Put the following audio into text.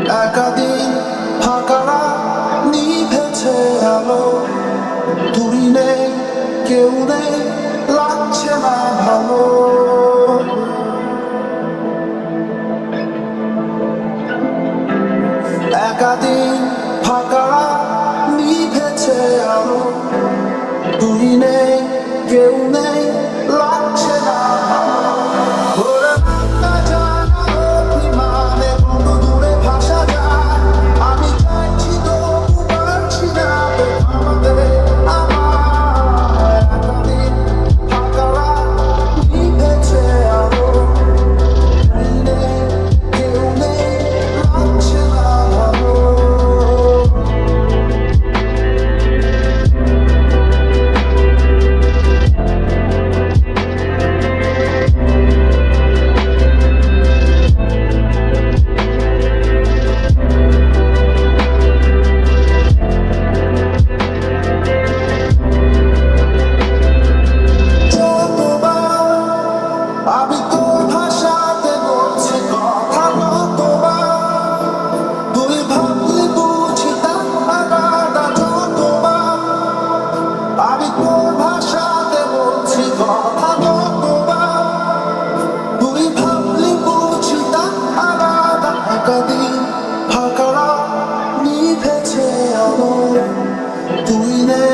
একাদিন ফাঁকা নিভেছে আলো, তুই নেই কেউ নেই লাগছে না ভালো। একাদিন ফাঁকা নিভেছে আলো, তুই নেই কেউ নেই লাগছে না ভালো। ওরে বাংলা জানা অভিমানে কত দূরে ভাষা যায়, আমি চাইছি তবু পারছি না তো থামাতে আমার। একাদিন ফাঁকা নিভেছে আলো, তুই নেই কেউ নেই লাগছে না ভালো। আমি তোর ভাষাতে বলছি কথা, কতবার তুই ভাবলি বুঝি তা আলাদা যতবার। আমি তোর ভাষাতে বলছি কথা, কতবার তুই ভাবলি বুঝি তা আলাদা। একাদিন ফাঁকা নিভেছে আলো, তুই নেই